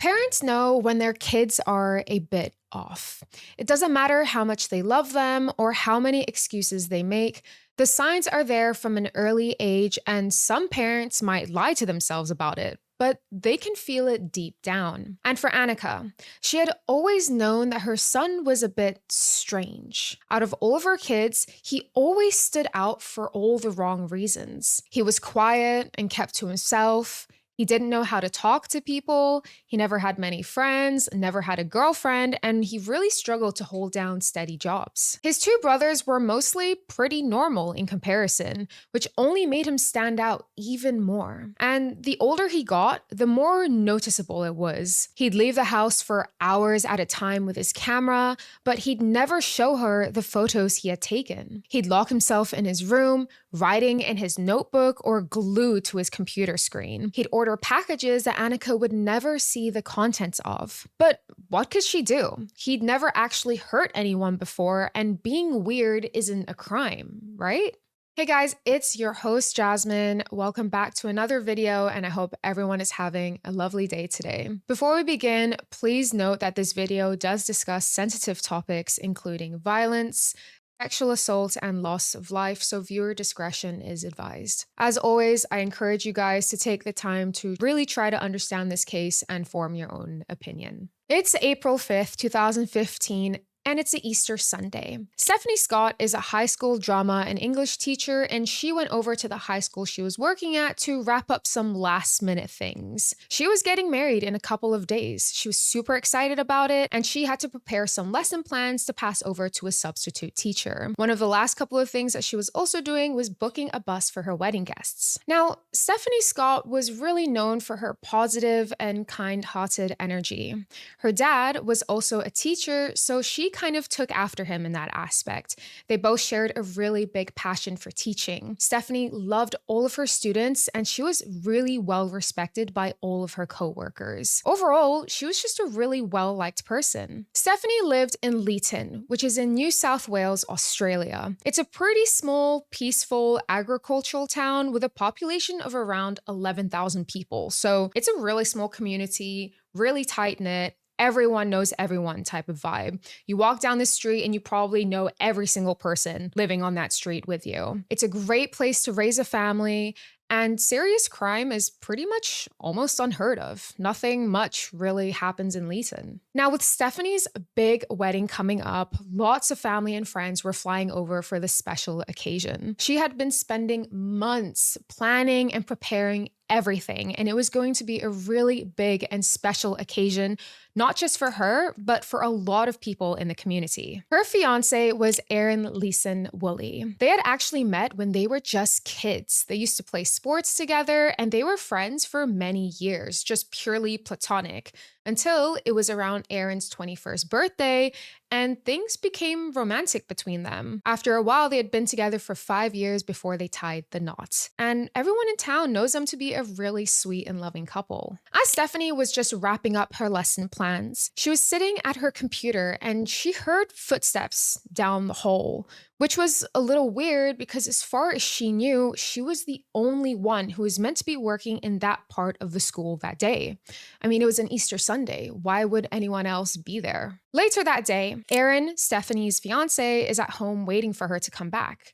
Parents know when their kids are a bit off. It doesn't matter how much they love them or how many excuses they make. The signs are there from an early age, and some parents might lie to themselves about it, but they can feel it deep down. And for Annika, she had always known that her son was a bit strange. Out of all of her kids, he always stood out for all the wrong reasons. He was quiet and kept to himself. He didn't know how to talk to people. He never had many friends, never had a girlfriend, and he really struggled to hold down steady jobs. His two brothers were mostly pretty normal in comparison, which only made him stand out even more. And the older he got, the more noticeable it was. He'd leave the house for hours at a time with his camera, but he'd never show her the photos he had taken. He'd lock himself in his room, writing in his notebook or glued to his computer screen. He'd order packages that Annika would never see the contents of. But what could she do? He'd never actually hurt anyone before, and being weird isn't a crime, right? Hey guys, it's your host Jasmine. Welcome back to another video, and I hope everyone is having a lovely day today. Before we begin, please note that this video does discuss sensitive topics including violence, sexual assault, and loss of life, so viewer discretion is advised. As always, I encourage you guys to take the time to really try to understand this case and form your own opinion. It's April 5th, 2015, and it's a Easter Sunday. Stephanie Scott is a high school drama and English teacher, and she went over to the high school she was working at to wrap up some last-minute things. She was getting married in a couple of days. She was super excited about it, and she had to prepare some lesson plans to pass over to a substitute teacher. One of the last couple of things that she was also doing was booking a bus for her wedding guests. Now, Stephanie Scott was really known for her positive and kind-hearted energy. Her dad was also a teacher, so she kind of took after him in that aspect. They both shared a really big passion for teaching. Stephanie loved all of her students, and she was really well respected by all of her co-workers. Overall, she was just a really well-liked person. Stephanie lived in Leeton, which is in New South Wales, Australia. It's a pretty small, peaceful agricultural town with a population of around 11,000 people. So it's a really small community, really tight-knit, everyone knows everyone type of vibe. You walk down the street and you probably know every single person living on that street with you. It's a great place to raise a family, and serious crime is pretty much almost unheard of. Nothing much really happens in Leeton. Now, with Stephanie's big wedding coming up, lots of family and friends were flying over for this special occasion. She had been spending months planning and preparing everything, and it was going to be a really big and special occasion, not just for her, but for a lot of people in the community. Her fiance was Aaron Leeson Woolley. They had actually met when they were just kids. They used to play sports together, and they were friends for many years, just purely platonic, until it was around Aaron's 21st birthday, and things became romantic between them. After a while, they had been together for 5 years before they tied the knot. And everyone in town knows them to be a really sweet and loving couple. As Stephanie was just wrapping up her lesson plans, she was sitting at her computer and she heard footsteps down the hall, which was a little weird because as far as she knew, she was the only one who was meant to be working in that part of the school that day. I mean, it was an Easter Sunday. Why would anyone else be there? Later that day, Aaron, Stephanie's fiance, is at home waiting for her to come back.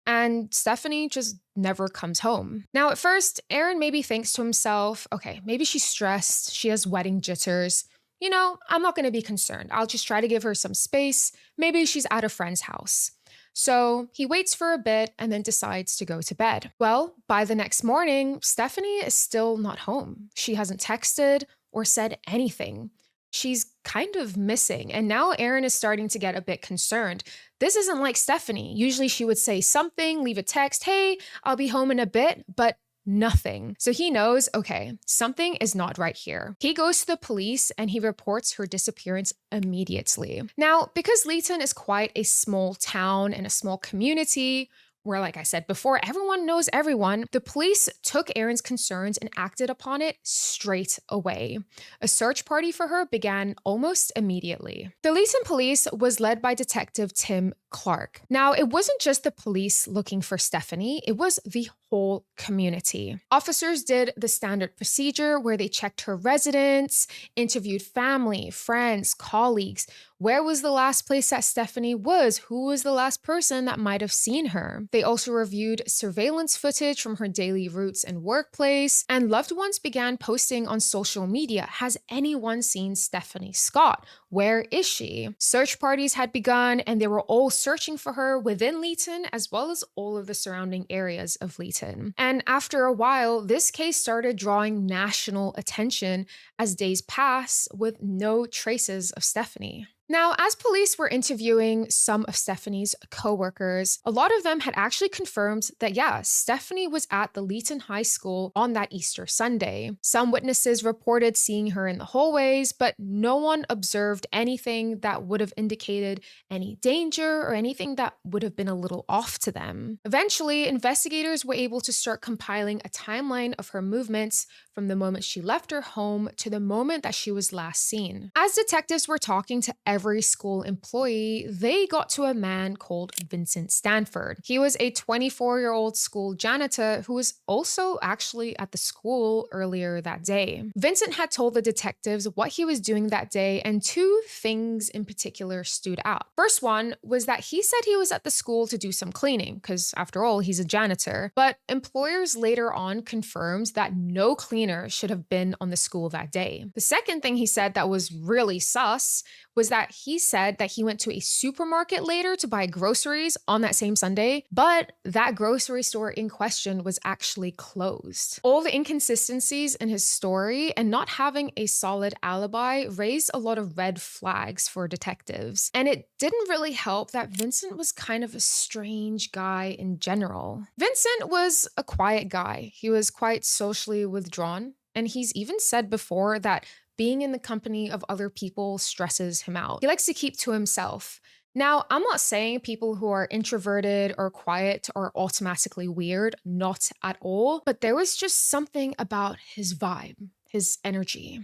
And Stephanie just never comes home. Now, at first, Aaron maybe thinks to himself, okay, maybe she's stressed, she has wedding jitters. You know, I'm not going to be concerned. I'll just try to give her some space. Maybe she's at a friend's house. So he waits for a bit and then decides to go to bed. Well, by the next morning, Stephanie is still not home. She hasn't texted or said anything. She's kind of missing, and now Aaron is starting to get a bit concerned. This isn't like Stephanie. Usually she would say something, leave a text, hey, I'll be home in a bit, but nothing. So he knows, okay, something is not right here. He goes to the police and he reports her disappearance immediately. Now, because Leeton is quite a small town and a small community, where, like I said before, everyone knows everyone, the police took Aaron's concerns and acted upon it straight away. A search party for her began almost immediately. The Leeton police was led by Detective Tim Clark. Now, it wasn't just the police looking for Stephanie, it was the whole community. Officers did the standard procedure where they checked her residence, interviewed family, friends, colleagues. Where was the last place that Stephanie was? Who was the last person that might have seen her? They also reviewed surveillance footage from her daily routes and workplace, and loved ones began posting on social media. Has anyone seen Stephanie Scott? Where is she? Search parties had begun, and they were all searching for her within Leeton as well as all of the surrounding areas of Leeton. And after a while, this case started drawing national attention as days passed with no traces of Stephanie. Now, as police were interviewing some of Stephanie's co-workers, a lot of them had actually confirmed that, yeah, Stephanie was at the Leeton High School on that Easter Sunday. Some witnesses reported seeing her in the hallways, but no one observed anything that would have indicated any danger or anything that would have been a little off to them. Eventually, investigators were able to start compiling a timeline of her movements from the moment she left her home to the moment that she was last seen. As detectives were talking to every school employee, they got to a man called Vincent Stanford. He was a 24-year-old school janitor who was also actually at the school earlier that day. Vincent had told the detectives what he was doing that day, and two things in particular stood out. First one was that he said he was at the school to do some cleaning, because after all, he's a janitor. But employers later on confirmed that no cleaner should have been on the school that day. The second thing he said that was really sus was that he said that he went to a supermarket later to buy groceries on that same Sunday, but that grocery store in question was actually closed. All the inconsistencies in his story and not having a solid alibi raised a lot of red flags for detectives. And it didn't really help that Vincent was kind of a strange guy in general. Vincent was a quiet guy. He was quite socially withdrawn, and he's even said before that being in the company of other people stresses him out. He likes to keep to himself. Now, I'm not saying people who are introverted or quiet are automatically weird, not at all, but there was just something about his vibe, his energy.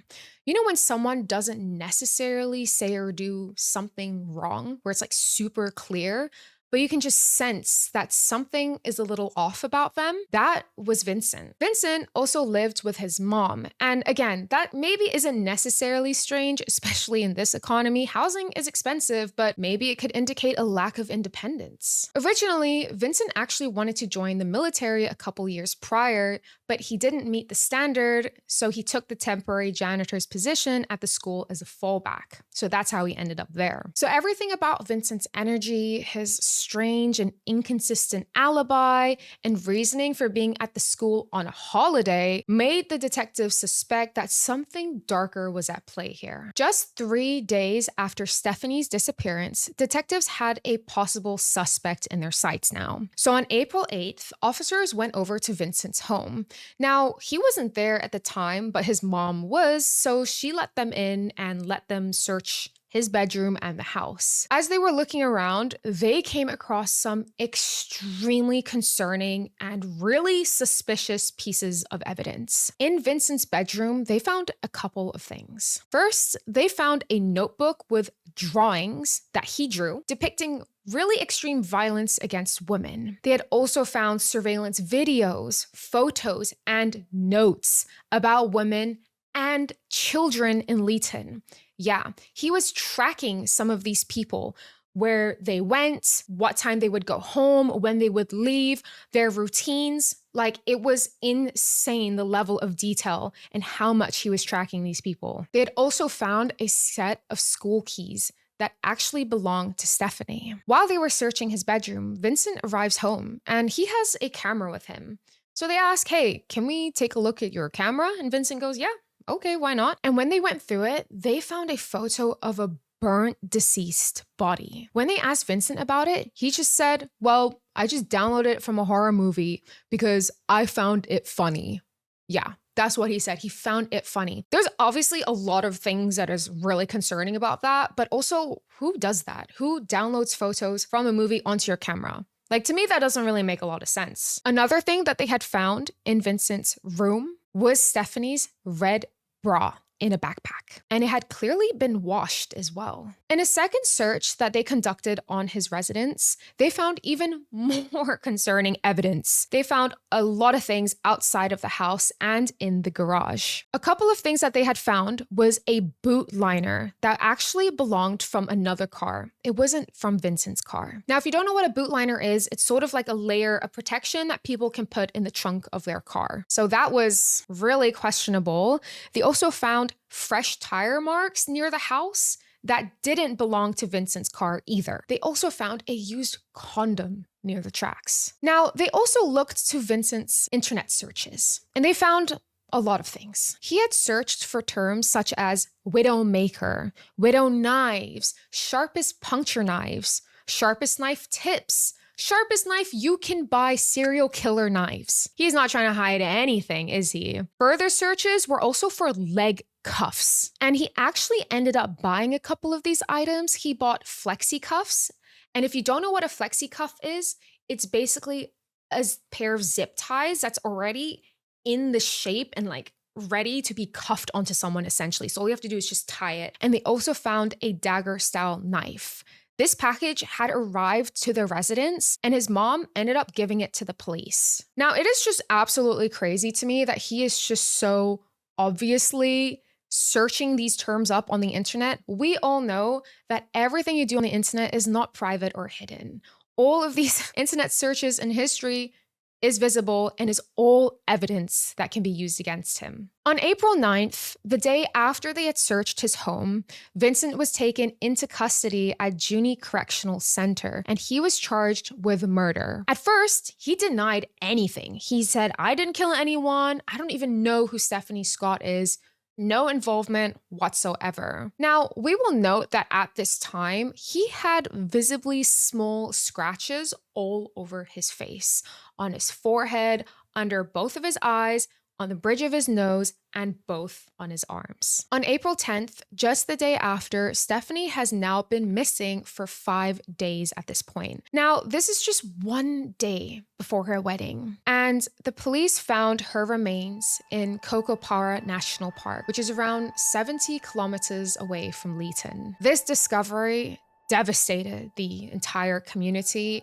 You know when someone doesn't necessarily say or do something wrong, where it's like super clear, but you can just sense that something is a little off about them? That was Vincent. Vincent also lived with his mom. And again, that maybe isn't necessarily strange, especially in this economy. Housing is expensive, but maybe it could indicate a lack of independence. Originally, Vincent actually wanted to join the military a couple years prior, but he didn't meet the standard, so he took the temporary janitor's position at the school as a fallback. So that's how he ended up there. So everything about Vincent's energy, his strange and inconsistent alibi, and reasoning for being at the school on a holiday made the detectives suspect that something darker was at play here. Just 3 days after Stephanie's disappearance, detectives had a possible suspect in their sights now. So on April 8th, officers went over to Vincent's home. Now, he wasn't there at the time, but his mom was, so she let them in and let them search his bedroom and the house. As they were looking around, they came across some extremely concerning and really suspicious pieces of evidence. In Vincent's bedroom, they found a couple of things. First, they found a notebook with drawings that he drew depicting really extreme violence against women. They had also found surveillance videos, photos, and notes about women and children in Leeton. Yeah, he was tracking some of these people, where they went, what time they would go home, when they would leave, their routines. Like, it was insane, the level of detail and how much he was tracking these people. They had also found a set of school keys that actually belonged to Stephanie. While they were searching his bedroom, Vincent arrives home and he has a camera with him. So they ask, hey, can we take a look at your camera? And Vincent goes, yeah, okay, why not? And when they went through it, they found a photo of a burnt, deceased body. When they asked Vincent about it, he just said, well, I just downloaded it from a horror movie because I found it funny. Yeah, that's what he said. He found it funny. There's obviously a lot of things that is really concerning about that, but also, who does that? Who downloads photos from a movie onto your camera? Like, to me, that doesn't really make a lot of sense. Another thing that they had found in Vincent's room was Stephanie's red bra. in a backpack, and it had clearly been washed as well. In a second search that they conducted on his residence, they found even more concerning evidence. They found a lot of things outside of the house and in the garage. A couple of things that they had found was a boot liner that actually belonged from another car. It wasn't from Vincent's car. Now, if you don't know what a boot liner is, it's sort of like a layer of protection that people can put in the trunk of their car. So that was really questionable. They also found fresh tire marks near the house that didn't belong to Vincent's car either. They also found a used condom near the tracks. Now, they also looked to Vincent's internet searches, and they found a lot of things. He had searched for terms such as widow maker, widow knives, sharpest puncture knives, sharpest knife tips, sharpest knife you can buy serial killer knives. He's not trying to hide anything, is he? Further searches were also for leg cuffs, and he actually ended up buying a couple of these items. He bought flexi cuffs, and if you don't know what a flexi cuff is, it's basically a pair of zip ties that's already in the shape and like ready to be cuffed onto someone essentially. So all you have to do is just tie it. And they also found a dagger style knife. This package had arrived to the residence, and his mom ended up giving it to the police. Now, it is just absolutely crazy to me that he is just so obviously searching these terms up on the internet. We all know that everything you do on the internet is not private or hidden. All of these internet searches in history is visible and is all evidence that can be used against him. On April 9th, the day after they had searched his home, Vincent was taken into custody at Junee Correctional Center, and he was charged with murder. At first, he denied anything. He said, "I didn't kill anyone. I don't even know who Stephanie Scott is. No involvement whatsoever." Now, we will note that at this time, he had visibly small scratches all over his face, on his forehead, under both of his eyes, on the bridge of his nose, and both on his arms. On April 10th, just the day after, Stephanie has now been missing for 5 days at this point. Now, this is just one day before her wedding, and the police found her remains in Cocopara National Park, which is around 70 kilometers away from Leeton. This discovery devastated the entire community,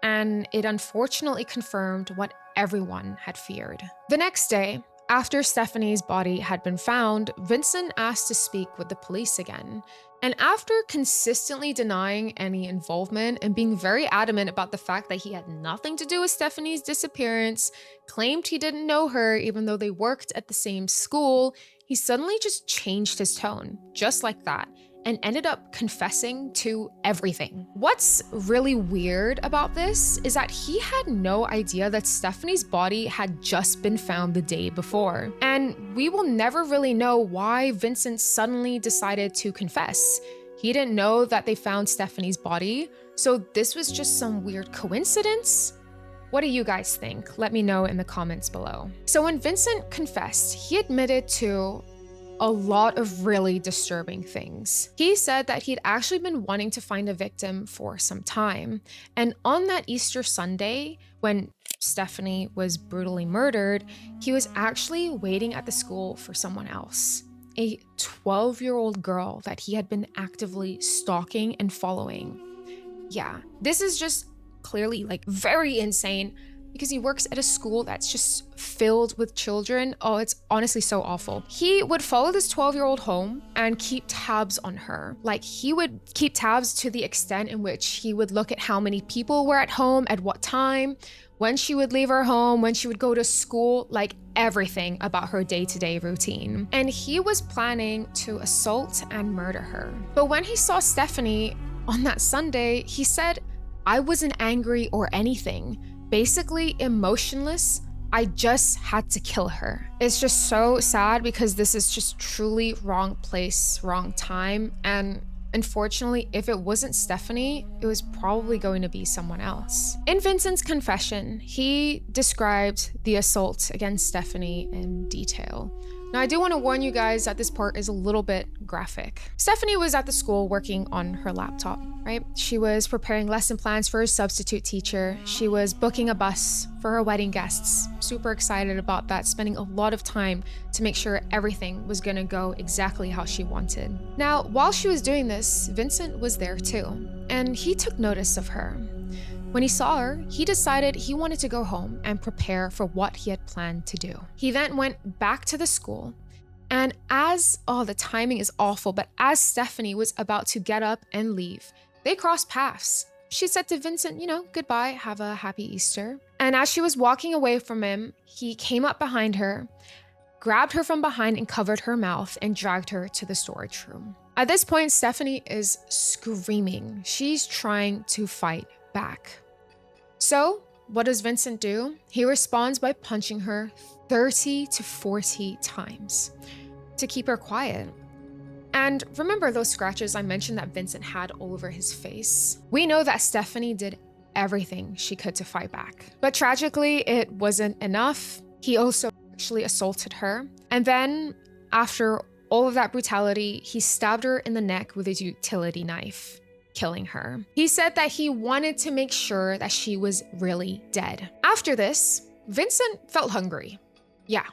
and it unfortunately confirmed what everyone had feared. The next day, after Stephanie's body had been found, Vincent asked to speak with the police again. And after consistently denying any involvement and being very adamant about the fact that he had nothing to do with Stephanie's disappearance, claimed he didn't know her even though they worked at the same school, he suddenly just changed his tone, just like that, and ended up confessing to everything. What's really weird about this is that he had no idea that Stephanie's body had just been found the day before. And we will never really know why Vincent suddenly decided to confess. He didn't know that they found Stephanie's body, so this was just some weird coincidence? What do you guys think? Let me know in the comments below. So when Vincent confessed, he admitted to a lot of really disturbing things. He said that he'd actually been wanting to find a victim for some time. And on that Easter Sunday, when Stephanie was brutally murdered, he was actually waiting at the school for someone else. A 12-year-old girl that he had been actively stalking and following. Yeah, this is just clearly like very insane, because he works at a school that's just filled with children. Oh, it's honestly so awful. He would follow this 12-year-old home and keep tabs on her. Like, he would keep tabs to the extent in which he would look at how many people were at home, at what time, when she would leave her home, when she would go to school, like everything about her day-to-day routine. And he was planning to assault and murder her. But when he saw Stephanie on that Sunday, he said, "I wasn't angry or anything. Basically emotionless. I just had to kill her." It's just so sad because this is just truly wrong place, wrong time. And unfortunately, if it wasn't Stephanie, it was probably going to be someone else. In Vincent's confession, he described the assault against Stephanie in detail. Now, I do want to warn you guys that this part is a little bit graphic. Stephanie was at the school working on her laptop, right? She was preparing lesson plans for her substitute teacher. She was booking a bus for her wedding guests. Super excited about that, spending a lot of time to make sure everything was going to go exactly how she wanted. Now, while she was doing this, Vincent was there too, and he took notice of her. When he saw her, he decided he wanted to go home and prepare for what he had planned to do. He then went back to the school, and the timing is awful, but as Stephanie was about to get up and leave, they crossed paths. She said to Vincent, goodbye, have a happy Easter. And as she was walking away from him, he came up behind her, grabbed her from behind and covered her mouth and dragged her to the storage room. At this point, Stephanie is screaming. She's trying to fight back. So, what does Vincent do? He responds by punching her 30 to 40 times to keep her quiet. And remember those scratches I mentioned that Vincent had all over his face? We know that Stephanie did everything she could to fight back. But tragically, it wasn't enough. He also actually assaulted her. And then, after all of that brutality, he stabbed her in the neck with his utility knife, killing her. He said that he wanted to make sure that she was really dead. After this, Vincent felt hungry. Yeah,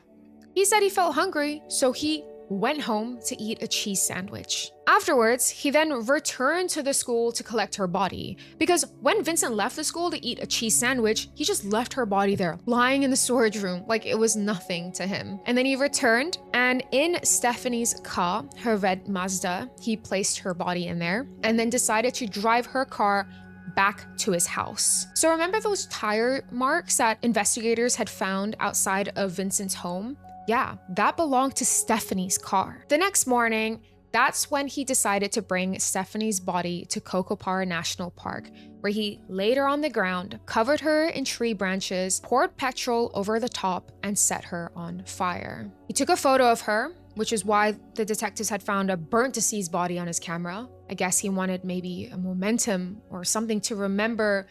he said he felt hungry, so he went home to eat a cheese sandwich. Afterwards, he then returned to the school to collect her body, because when Vincent left the school to eat a cheese sandwich, he just left her body there, lying in the storage room like it was nothing to him. And then he returned, and in Stephanie's car, her red Mazda, he placed her body in there, and then decided to drive her car back to his house. So remember those tire marks that investigators had found outside of Vincent's home? Yeah, that belonged to Stephanie's car. The next morning, that's when he decided to bring Stephanie's body to Cocopara National Park, where he laid her on the ground, covered her in tree branches, poured petrol over the top, and set her on fire. He took a photo of her, which is why the detectives had found a burnt deceased body on his camera. I guess he wanted maybe a momentum or something to remember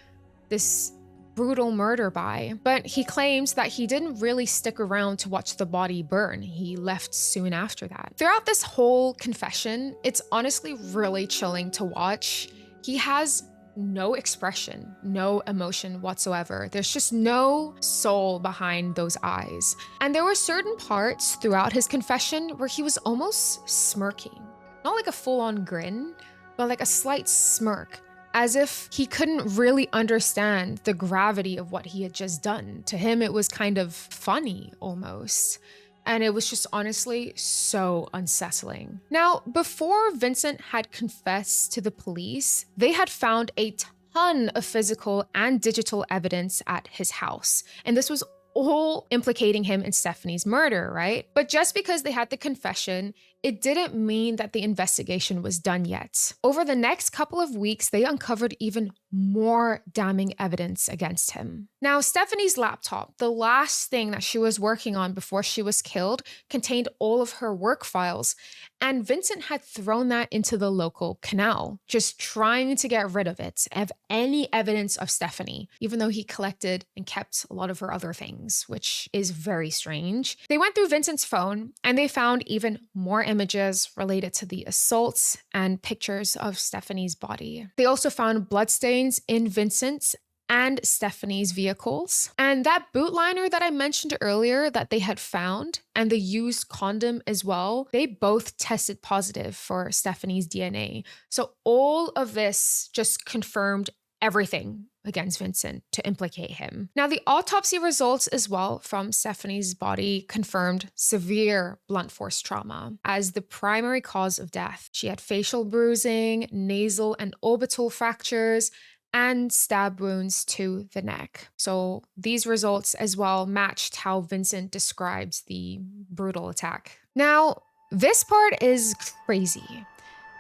this brutal murder by, but he claims that he didn't really stick around to watch the body burn. He left soon after that. Throughout this whole confession, it's honestly really chilling to watch. He has no expression, no emotion whatsoever. There's just no soul behind those eyes. And there were certain parts throughout his confession where he was almost smirking. Not like a full-on grin, but like a slight smirk, as if he couldn't really understand the gravity of what he had just done. To him, it was kind of funny almost. And it was just honestly so unsettling. Now, before Vincent had confessed to the police, they had found a ton of physical and digital evidence at his house. And this was all implicating him in Stephanie's murder, right? But just because they had the confession, it didn't mean that the investigation was done yet. Over the next couple of weeks, they uncovered even more damning evidence against him. Now, Stephanie's laptop, the last thing that she was working on before she was killed, contained all of her work files, and Vincent had thrown that into the local canal, just trying to get rid of it, of any evidence of Stephanie, even though he collected and kept a lot of her other things, which is very strange. They went through Vincent's phone, and they found even more images related to the assaults and pictures of Stephanie's body. They also found bloodstains in Vincent's and Stephanie's vehicles. And that boot liner that I mentioned earlier that they had found, and the used condom as well, they both tested positive for Stephanie's DNA. So all of this just confirmed everything against Vincent to implicate him. Now, the autopsy results as well from Stephanie's body confirmed severe blunt force trauma as the primary cause of death. She had facial bruising, nasal and orbital fractures, and stab wounds to the neck. So these results as well matched how Vincent describes the brutal attack. Now, this part is crazy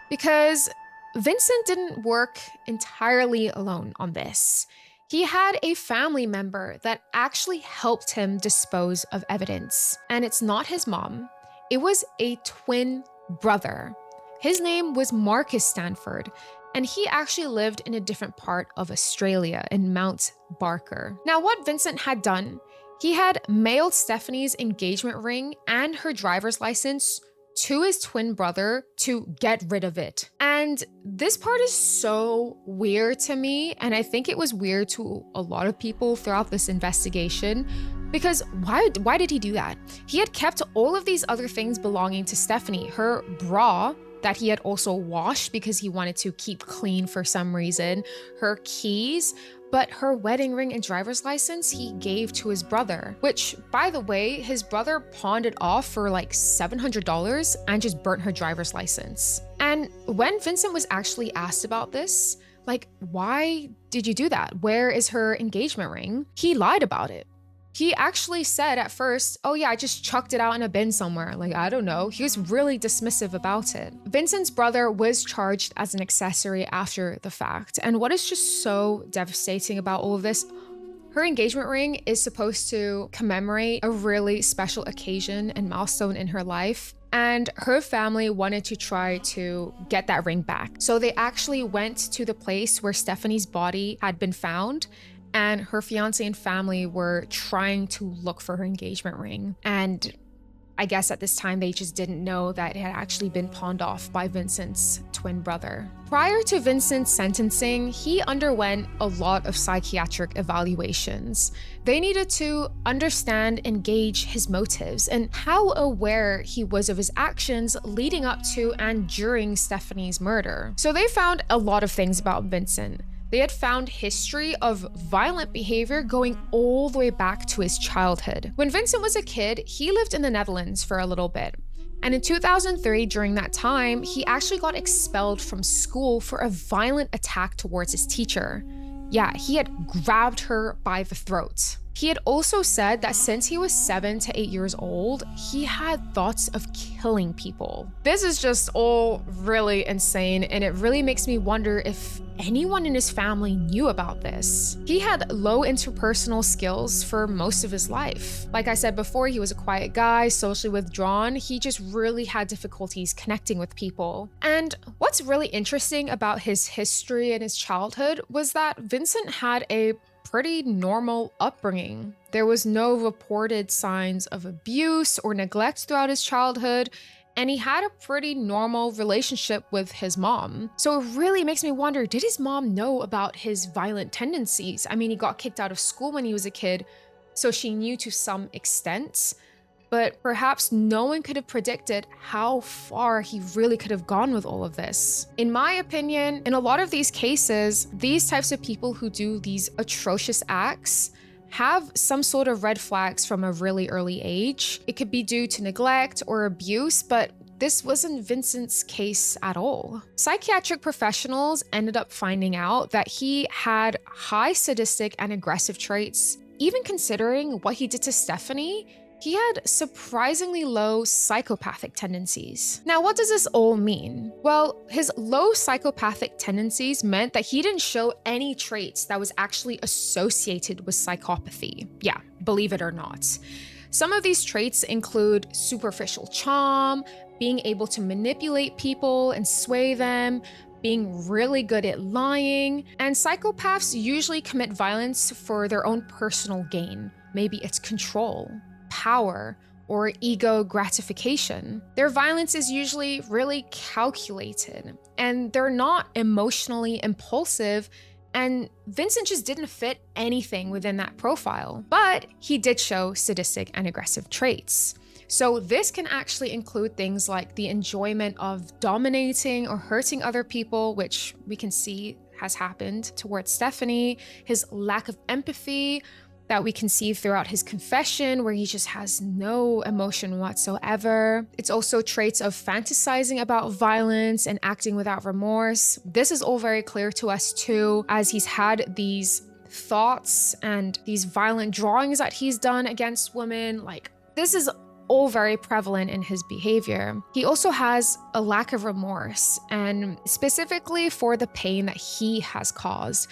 because Vincent didn't work entirely alone on this. He had a family member that actually helped him dispose of evidence. And it's not his mom. It was a twin brother. His name was Marcus Stanford, and he actually lived in a different part of Australia in Mount Barker. Now, what Vincent had done, He had mailed Stephanie's engagement ring and her driver's license to his twin brother to get rid of it. And this part is so weird to me, and I think it was weird to a lot of people throughout this investigation, because why did he do that? He had kept all of these other things belonging to Stephanie, her bra that he had also washed because he wanted to keep clean for some reason, her keys, but her wedding ring and driver's license he gave to his brother, which, by the way, his brother pawned it off for like $700 and just burnt her driver's license. And when Vincent was actually asked about this, like, why did you do that? Where is her engagement ring? He lied about it. He actually said at first, oh yeah, I just chucked it out in a bin somewhere. Like, I don't know. He was really dismissive about it. Vincent's brother was charged as an accessory after the fact. And what is just so devastating about all of this, her engagement ring is supposed to commemorate a really special occasion and milestone in her life. And her family wanted to try to get that ring back. So they actually went to the place where Stephanie's body had been found, and her fiance and family were trying to look for her engagement ring. And I guess at this time, they just didn't know that it had actually been pawned off by Vincent's twin brother. Prior to Vincent's sentencing, he underwent a lot of psychiatric evaluations. They needed to understand and gauge his motives and how aware he was of his actions leading up to and during Stephanie's murder. So they found a lot of things about Vincent. They had found history of violent behavior going all the way back to his childhood. When Vincent was a kid, he lived in the Netherlands for a little bit. And in 2003, during that time, he actually got expelled from school for a violent attack towards his teacher. Yeah, he had grabbed her by the throat. He had also said that since he was 7 to 8 years old, he had thoughts of killing people. This is just all really insane, and it really makes me wonder if anyone in his family knew about this. He had low interpersonal skills for most of his life. Like I said before, he was a quiet guy, socially withdrawn. He just really had difficulties connecting with people. And what's really interesting about his history and his childhood was that Vincent had a pretty normal upbringing. There was no reported signs of abuse or neglect throughout his childhood, and he had a pretty normal relationship with his mom. So it really makes me wonder, did his mom know about his violent tendencies? I mean, he got kicked out of school when he was a kid, so she knew to some extent, but perhaps no one could have predicted how far he really could have gone with all of this. In my opinion, in a lot of these cases, these types of people who do these atrocious acts have some sort of red flags from a really early age. It could be due to neglect or abuse, but this wasn't Vincent's case at all. Psychiatric professionals ended up finding out that he had high sadistic and aggressive traits. Even considering what he did to Stephanie, he had surprisingly low psychopathic tendencies. Now, what does this all mean? Well, his low psychopathic tendencies meant that he didn't show any traits that was actually associated with psychopathy. Yeah, believe it or not. Some of these traits include superficial charm, being able to manipulate people and sway them, being really good at lying, and psychopaths usually commit violence for their own personal gain. Maybe it's control, power, or ego gratification. Their violence is usually really calculated, and they're not emotionally impulsive, and Vincent just didn't fit anything within that profile. But he did show sadistic and aggressive traits. So this can actually include things like the enjoyment of dominating or hurting other people, which we can see has happened towards Stephanie, his lack of empathy, that we can see throughout his confession, where he just has no emotion whatsoever. It's also traits of fantasizing about violence and acting without remorse. This is all very clear to us too, as he's had these thoughts and these violent drawings that he's done against women. Like, this is all very prevalent in his behavior. He also has a lack of remorse, and specifically for the pain that he has caused.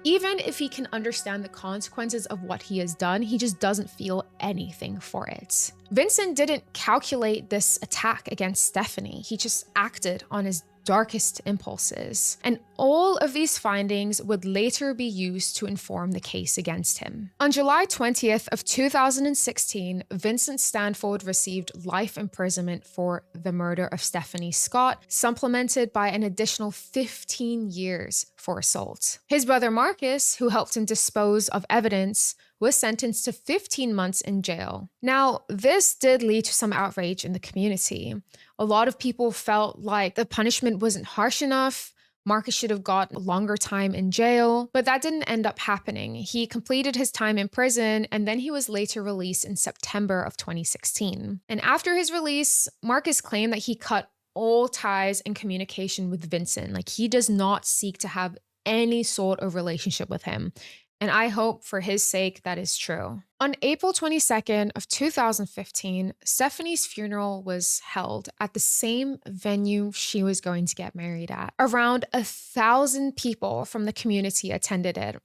Even if he can understand the consequences of what he has done, he just doesn't feel anything for it. Vincent didn't calculate this attack against Stephanie. He just acted on his darkest impulses. And all of these findings would later be used to inform the case against him. On July 20th of 2016, Vincent Stanford received life imprisonment for the murder of Stephanie Scott, supplemented by an additional 15 years for assault. His brother Marcus, who helped him dispose of evidence, was sentenced to 15 months in jail. Now, this did lead to some outrage in the community. A lot of people felt like the punishment wasn't harsh enough. Marcus should have got a longer time in jail, but that didn't end up happening. He completed his time in prison, and then he was later released in September of 2016. And after his release, Marcus claimed that he cut all ties and communication with Vincent. Like, he does not seek to have any sort of relationship with him. And I hope for his sake that is true. On April 22nd of 2015, Stephanie's funeral was held at the same venue she was going to get married at. Around 1,000 people from the community attended it.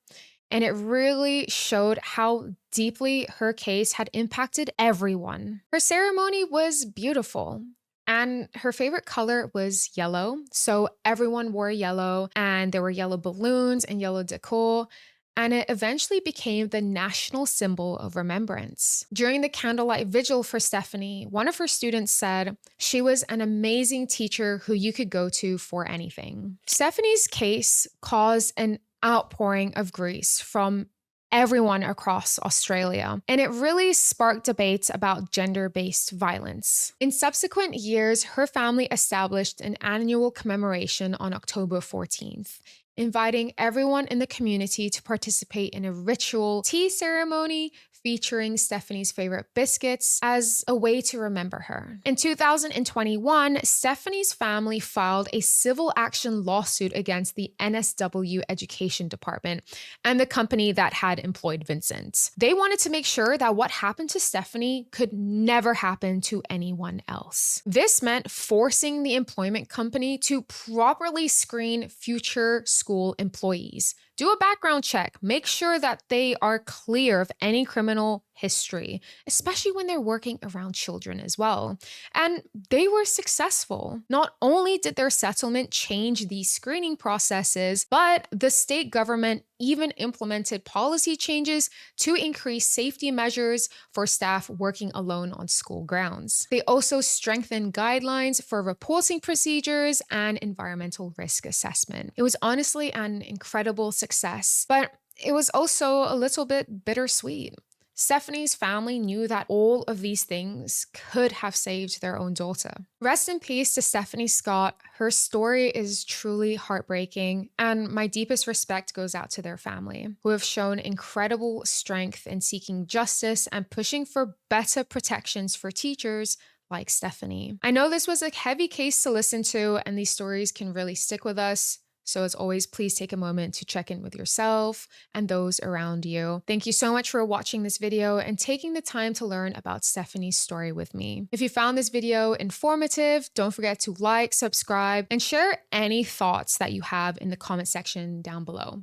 And it really showed how deeply her case had impacted everyone. Her ceremony was beautiful. And her favorite color was yellow. So everyone wore yellow, and there were yellow balloons and yellow decor. And it eventually became the national symbol of remembrance. During the candlelight vigil for Stephanie, one of her students said she was an amazing teacher who you could go to for anything. Stephanie's case caused an outpouring of grief from everyone across Australia, and it really sparked debates about gender-based violence. In subsequent years, her family established an annual commemoration on October 14th. Inviting everyone in the community to participate in a ritual tea ceremony featuring Stephanie's favorite biscuits as a way to remember her. In 2021, Stephanie's family filed a civil action lawsuit against the NSW Education Department and the company that had employed Vincent. They wanted to make sure that what happened to Stephanie could never happen to anyone else. This meant forcing the employment company to properly screen future school employees. Do a background check. Make sure that they are clear of any criminal history, especially when they're working around children as well. And they were successful. Not only did their settlement change these screening processes, but the state government even implemented policy changes to increase safety measures for staff working alone on school grounds. They also strengthened guidelines for reporting procedures and environmental risk assessment. It was honestly an incredible success, but it was also a little bit bittersweet. Stephanie's family knew that all of these things could have saved their own daughter. Rest in peace to Stephanie Scott. Her story is truly heartbreaking, and my deepest respect goes out to their family, who have shown incredible strength in seeking justice and pushing for better protections for teachers like Stephanie. I know this was a heavy case to listen to, and these stories can really stick with us. So as always, please take a moment to check in with yourself and those around you. Thank you so much for watching this video and taking the time to learn about Stephanie's story with me. If you found this video informative, don't forget to like, subscribe, and share any thoughts that you have in the comment section down below.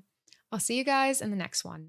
I'll see you guys in the next one.